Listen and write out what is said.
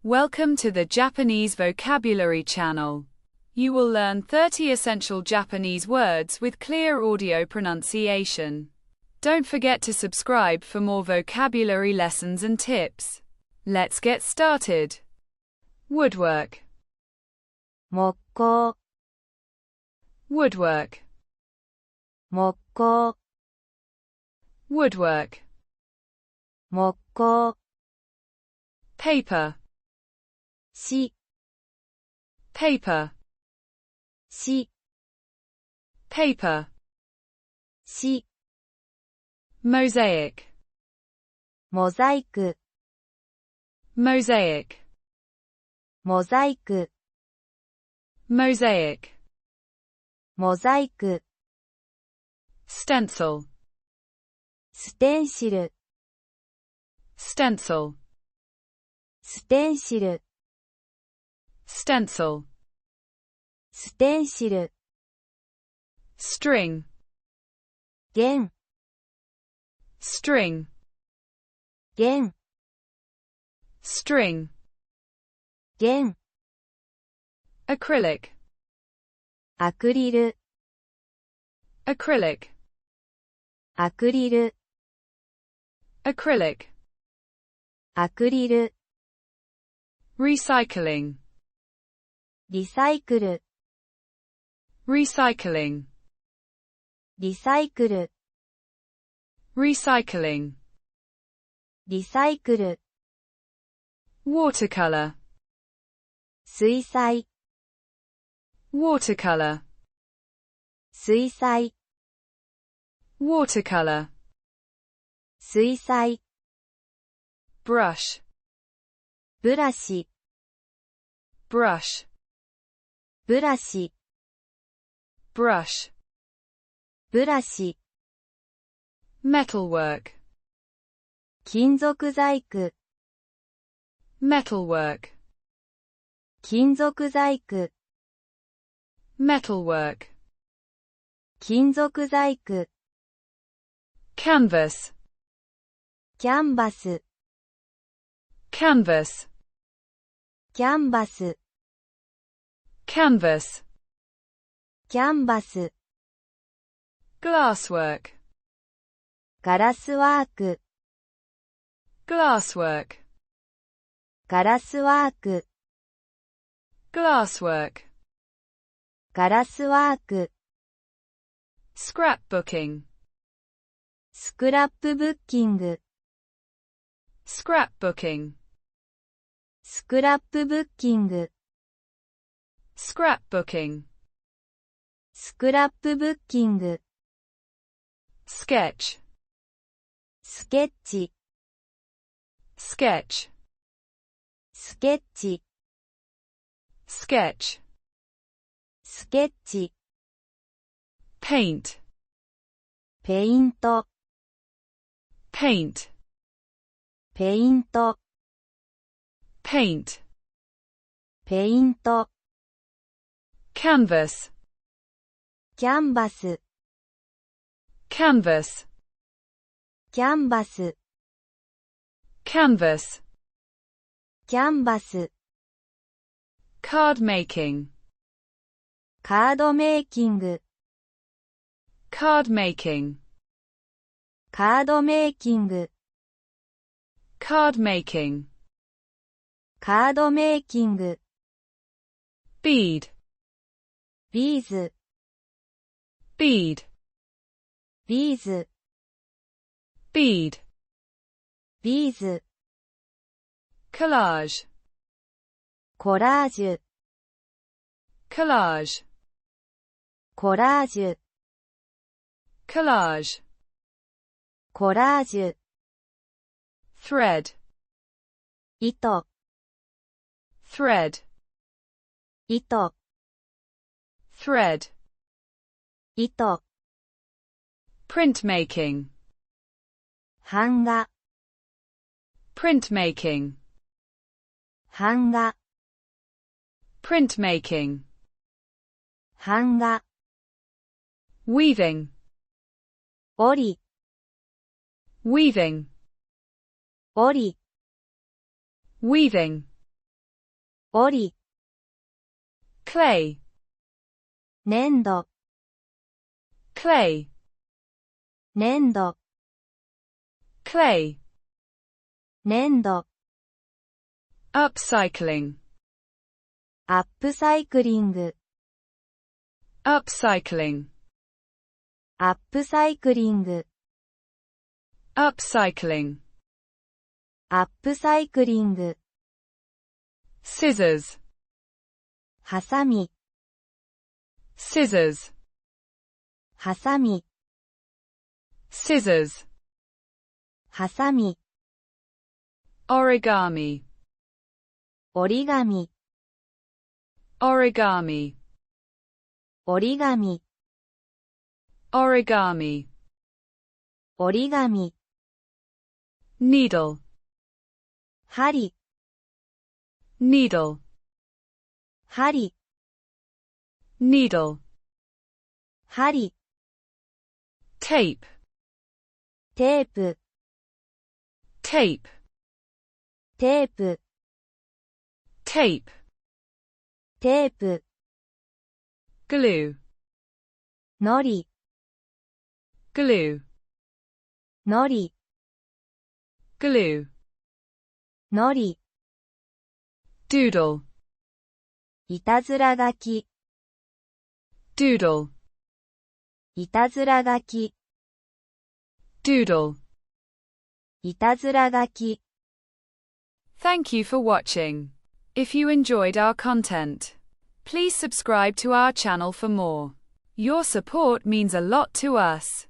Welcome to the Japanese Vocabulary Channel. You will learn 30 essential Japanese words with clear audio pronunciation. Don't forget to subscribe for more vocabulary lessons and tips. Let's get started. Woodwork. 木工 Woodwork. 木工 Woodwork. 木工 Paper. し Paper. し Paper. し Mosaic. モザイク Mosaic. モザイク Mosaic. モザイク Stencil. ステンシル Stencil. ステンシル Stencil. ステンシル String. 弦 String. 弦 String. 弦 Acrylic. アクリル Acrylic. アクリル Acrylic. アクリル Recycling. リサイクル Recycling. リサイクル Recycling. リサイクル Watercolor. 水彩 Watercolor. 水彩 Watercolor. 水彩 Brush. ブラシ Brush. ブラシ Brush. ブラシ Metalwork. 金属細工 Metalwork. 金属細工 Metalwork. 金属細工 Canvas. キャンバス Canvas. キャンバス Canvas. キャンバス Glasswork. ガラスワーク Glasswork. ガラスワーク Glasswork. ガラスワーク Scrapbooking. スクラップブッキング Scrapbooking. スクラップブッキング Scrapbooking. スクラップブッキング Sketch. スケッチ Sketch. スケッチ Sketch. スケッチ Paint. ペイント Paint. ペイント Paint. ペイント Canvas. キャンバス Canvas. キャンバス Canvas. キャンバス Card making. カードメイキング Card making. カードメイキング Card making. カードメイキング Bead. ビーズ Bead. ビーズ Bead. ビーズ Collage. コラージュ Collage. コラージュ Collage. コラージュ Thread. 糸 Thread. 糸 Thread. 糸 Printmaking. 版画 Printmaking. 版画 Printmaking. 版画 Weaving. 織 Weaving. 織 Weaving. 折り、clay, 粘土、clay, 粘土、clay, 粘土、upcycling, アップサイクリング、upcycling, アップサイクリング、upcycling, アップサイクリング、scissors, ハサミ、scissors, ハサミ、scissors, ハサミ、origami, 折り紙、origami, 折り紙、 origami, 折り紙、 needle, 針、 needle, 針、 needle, 針、 tape, テープ、 tape, テープ、 tape, テープ、 glue, のり、 glue, のり、 glue, のり、 doodle, いたずら書き、 doodle, いたずら書き、 doodle. いたずら書き。 Thank you for watching. If you enjoyed our content, please subscribe to our channel for more. Your support means a lot to us.